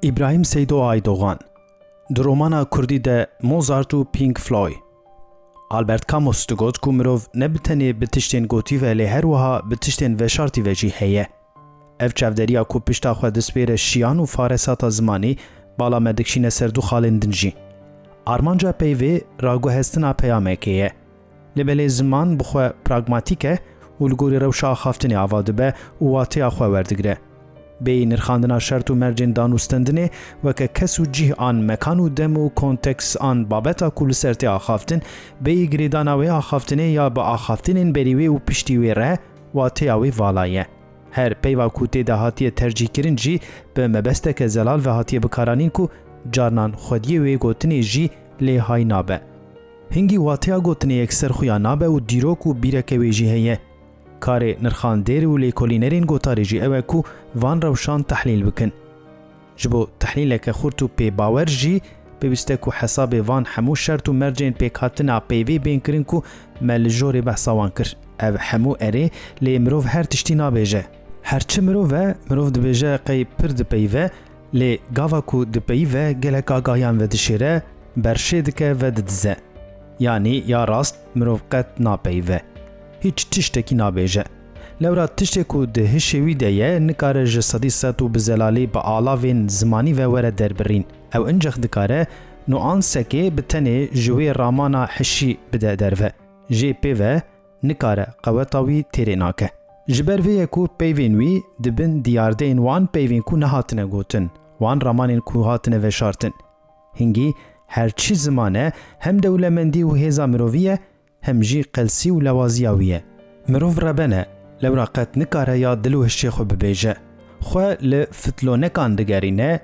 İbrahim Seydo Aydoğan Di romana Kurdî de Mozart û Pink Floyd. Albert Camus digot ku mirov ne bi tenê bi tiştên gotî ve lê her wiha bi tiştên veşartî ve jî heye. Ev çavderiya ku pişta xwe dispêre şiyan û faresata zimanî bala me dikşîne ser du xalên din jî. Armanca peyvê raguhestina peyamekê ye. Lêbelê ziman bi xwe pragmatîk e û li gorî rewşa axaftinê ava dibe û wateya xwe werdigire. Bêyî nirxandina şert û mercên danûstendinê weke kes û cih an mekan û dem û konteks an babeta ku li ser tê axaftin, bêyî girêdana wê axaftinê ya bi axaftinên berî wê û piştî wê re wateya wê vala ye. Her peyva ku tê de hatiye tercîhkirin jî bi mebesteke zelal ve hatiye bikaranîn ku carinan xwediyê wê gotinê jî lê hay nabe. Hingî wateya gotinê yekser xuya nabe û dîrok û bîreke wê jî heye. Karê nirxandêr û lêkolînerên gotarê jî ew e ku van rewşan tehlîl bikin. Ji bo tehlîleke xurt û pêbawer jî pêwîst e ku hesabê van hemû şert û mercên pêkhatina peyvê bên kirin ku me li jorê behsa wan kir. Ev hemû erê lê mirov her tiştî nabêje. Her çi mirov e mirov dibêje qey pir dipeyve lê gava ku dipeyve gelek agahiyan ve dişêre berşê dike ve didize. Yanî ya rast mirov qet napeyve. Hiç tiştekî nabêje. Lewra tiştê ku di hişê wî de ye nikare ji sedî set û bi zelalî bi alavên zimanî ve were derbirîn. Ew inceh dikare nuansekê bi tenê ji wê ramana hişî bide derve. Jê pêve nikare qeweta wî têrê nake. Ji ber vê ye ku peyvên wî dibin diyardeyên wan peyvên ku nehatine gotin, wan ramanên ku hatine veşartin. Hingî her çi zimane hem dewlemendî û hêza mirovî ye hem jî qelsî û lewaziya wî ye. Mirov rebene, lewra qet nikare ya dil û hişê xwe bibêje. Xwe li fitlonekan digerîne,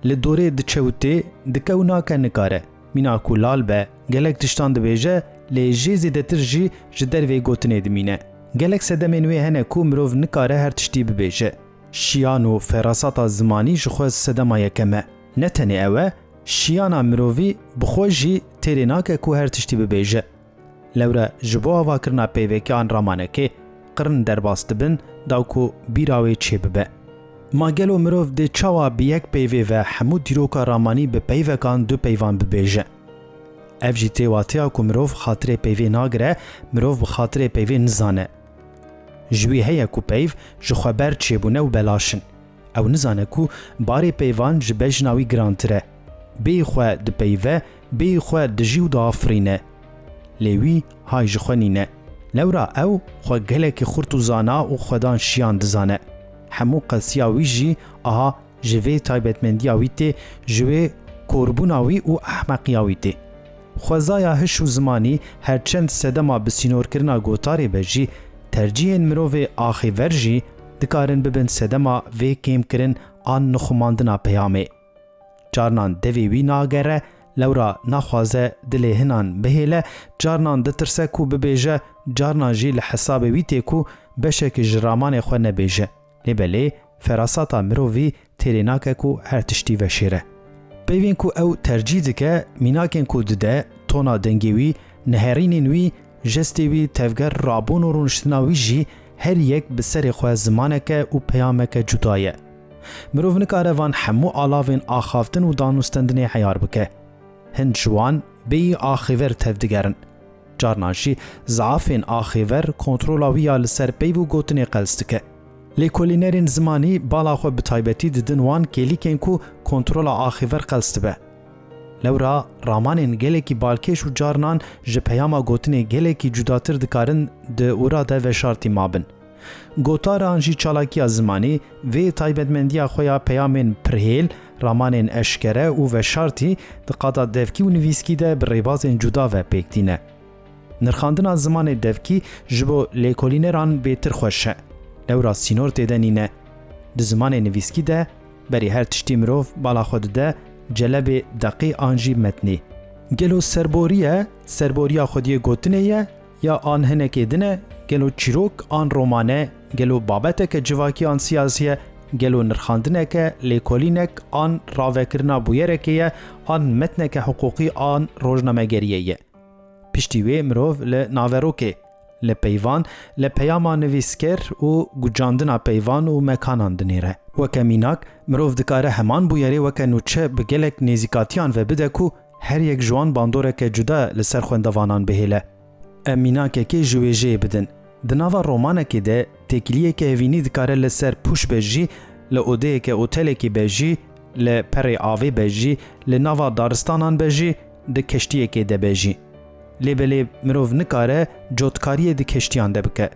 li dorê diçewtê dike û nake nikare. Mîna ku lal be, gelek tiştan dibêje, lê jê zêdetir jî ji dervê gotinê dimîne. Gelek sedemên wê hene ku mirov nikare her tiştî bibêje. Şiyan û ferasata zimanî ji xwe sedema yekem e. Ne tenê ew e, şiyana mirovî bi xwe jî têrê nake ku her tiştî bibêje. Lewre ji bo avakirina peyvekê an ramanekê qirn derbas dibin daw ku bîra wê çê bibe. Ma gelo mirov dê çawa bi yek peyvê ve hemû dîroka ramanî bi peyvekan du peyvan bibêje. Ev jî tê wateya ku mirov xatirê peyvê nagire, mirov bi xatirê peyvê nizane. Ji wî heye ku peyv ji xweber çêbûne û belaşin. Ew nizane ku barê peyvan ji bejna wî girantir e. Bêyî xwe dipeyve, bêyî xwe dijî û diafirîne. Lê wî hay ji xwe nîne. Lewra ew xwe gelekî xurt û zana û xwedan şiyan dizane. Hemû qesiya wî jî aha ji vê taybetmendiya wî tê, ji wê korbûna wî û ehmeqiya wî tê. Xwezaya hiş û zimanî herçend sedema bi sînorkirina gotarê be jî tercihên mirovê axîver jî dikarin bibin sedema vê kêmkirin an nixumandina peyamê. Carinan devê wî nagere, lewra naxwaze dilê hinan bihêle, carinan ditirse ku bibêje, carinan jî li hesabê wî tê ku beşekî ji ramanê xwe nebêje. Lêbelê ferasata mirovî têrê nake ku her tiştî veşêre. Peyvên ku ew tercîh dike, mînakên ku dide, tona dengê wî, neherînên wî, jestê wî, tevger, rabûn û rûniştina wî jî her yek bi serê xwe zimaneke û peyameke cuda ye. Mirov nikare van hemû alavên axaftin û danûstendinê heyar bike. Hin ji wan bêyî axîver tev digerin. Carinan jî zaafên axîver kontrola wî ya li ser peyv û gotinê qels dike. Lêkolînerên zimanî bala xwe bi taybetî didin wan kêlîkên ku kontrola axîver qels dibe. Lewra ramanên gelekî balkêş û carinan ji peyama gotinê gelekî cudatir dikarin di ûra de veşartî mabin. Gotaran jî çalakiya zimanî vê taybetmendiya xwe ya peyamên pirhêl, ramanên eşkere û veşartî di qada devkî û nivîskî de bi rêbazên cuda ve pêktîne. Nirxandina zimanê devkî ji bo lêkolîneran bêtir xweş e. Lewra sînor têde nîne. Di zimanê nivîskî de berî her tiştî mirov bala xwe dide, celebê deqî an jî metnî. Gelo serboriye, serboriya xwediyê gotinê ye ya an hinekê din e, gelo çîrok an romane, gelo babeteke civakî an siyasî ye, gelo nirxandineke lêkolînek an ravekirina bûyerekê ye, an metneke hiqûqî an rojnamegeriyê ye. Piştî wê mirov li naverokê لپیوان لپیاما نویسکر و گوجاندنا پیوان و مکانان دنیره وکه میناک مروف دکاره همان بویری وکه نوچه بگلک نیزیکاتیان و بده کو هر یک جوان باندوره که جدا لسر خوندوانان بهیله امیناکه که جویجه بدن دناوا رومانه که ده تکلیه که هوینی دکاره لسر پوش بجی لعوده که اوتله که بجی لپری آوی بجی لناوا دارستانان بجی ده کشتیه که ده بجی لیبلی مروف نکاره جوتکاریه ده کشتیان ده بکه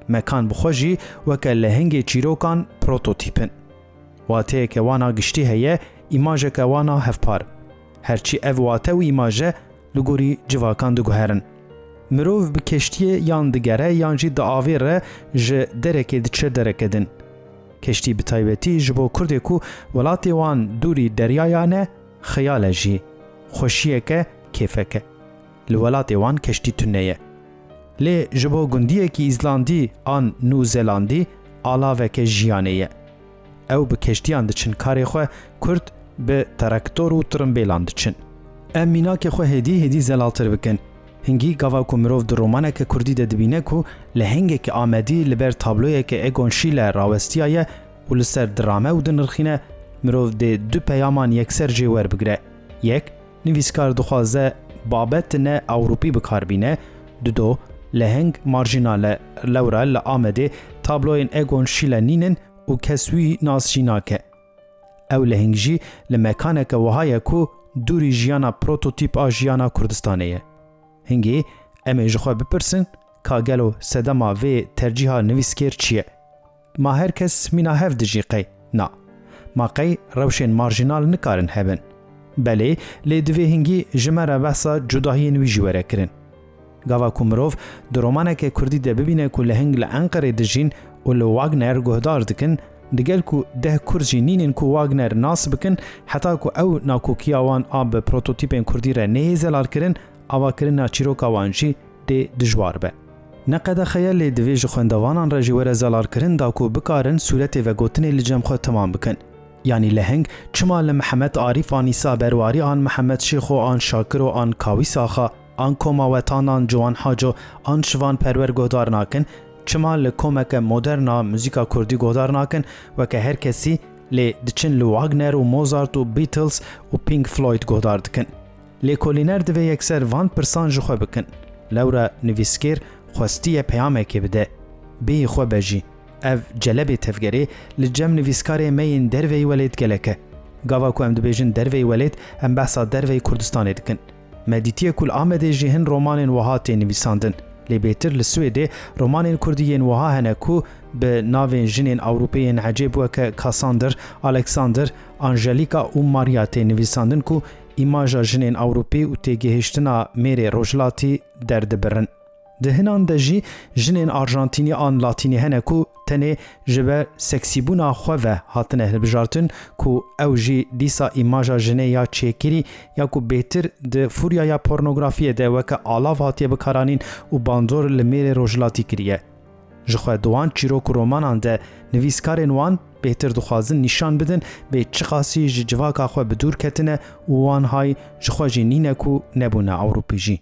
مکان بخوشی وکه لهنگ چیروکان پروتوتیپن واته که وانا گشتی هیه ایماجه که وانا هفپار هرچی او واته و ایماجه لگوری جواکان دو گوهرن مروف به کشتی یان دگره یان جی دا آوی ره جه درکه ده چه درکه دن کشتی بتایبتی جبو کرده کو ولاتی وان دوری دریایانه خیاله جی خوشیه که کیفه که لولاتی وان کشتی تنیه لی جبو گندیه که ایزلاندی آن نوزلاندی آلاوه که جیانه او به کشتیان دچن کاری خواه کرد به ترکتور و ترمبیلان دچن امینا که خواه هدی زلالتر بکن هنگی گاوا کو مروف در رومانه که کردی ده دبینه کو لهنگه که آمدی لبر تابلویه که اگون شیل راوستیایه و لسر درامه و دنرخینه مروف ده دو پیامان یکسر جیور بگره یک نویسکار دخوازه بابت نه اوروپی بکار بینه دو لهنگ مارجینال لورا لآمده تابلوین اگون شیل نینن و کسوی ناسشیناکه او لهنگ جی لمکانه که وهایه کو دوری جیانا پروتوتیپ آجیانا کردستانه هنگی امی جخوا بپرسن که گلو سدما و ترجیح نویسکر چیه؟ ما هر کس مینا هف دجی قی؟ نا ما قی روشن مارجینال نکارن هبن بله لیدوی هنگی جمره بحثا جداهی نوی جوره کرن گاوا کومروف در رومانه که کردی ده ببینه که لهنگ لانقره دجین و لواگنر گهدار دکن دگل کو ده کرجی نینن کو واگنر ناس بکن حتی کو او ناکوکیاوان آب پروتوتیپین کردی را نهیزلال کرن آوا کرنا چیروکا وانجی ده دجوار به نقد خیال دویج خوندوانان را جوره زلال کرن دا کو بکارن صورت و گوتن لجم خود تمام بکن یعنی لهنگ چما لمحمد عارف آنیسا برواری آن محمد شیخ و آن شاکر و آن کاوی ساخا آن کوماوتان آن جوان حاجو آن شوان پرور گهدار ناکن چما لکومک مدرنا موزیکا کردی گهدار ناکن و که هر کسی لی دچن لواگنر و موزارت و بیتلز و پینک فلوید گهدار دکن لی کولینر دوی یکسر 1% جخوا بکن لورا نویسکر خواستی پیامه که بده بی خوا بجی او جلبی تفگری لجم نویسکار مین دروی ولید گلکه گاوا کو ام دبیجن دروی ولید ام بحثا دروی کردستان دکن مدیتیه کل آمده جهن رومان وهات نویساندن لی بیتر لسویده رومان کردیین وها هنکو به ناوین جنین اوروپیین عجیب وکه کاساندر الکساندر آنژلیکا و ماریا تی نویساندن کو ایماجا جنین اوروپی و تیگهشتنا میره روجلاتی درد برن دهنان دجی جنین آرژانتینی آن لاتینی هنکو تنه جبه سکسیبونا خواه هاتنه هلبجارتن کو او جی دیسا ایماجا جنه یا چیکری یا کو بیتر ده فوریا یا پورنوگرافیه ده وکه آلاف هاتیه بکارانین و باندور لمیر روجلاتی کریه جخواه دوان چیروک رومانان ده نویسکارین وان بهتر دخوازن نشان بدن به چه خاصی جواکا خواه بدور کتنه و وان های جخواه جی نینه کو نبونه اوروپی جی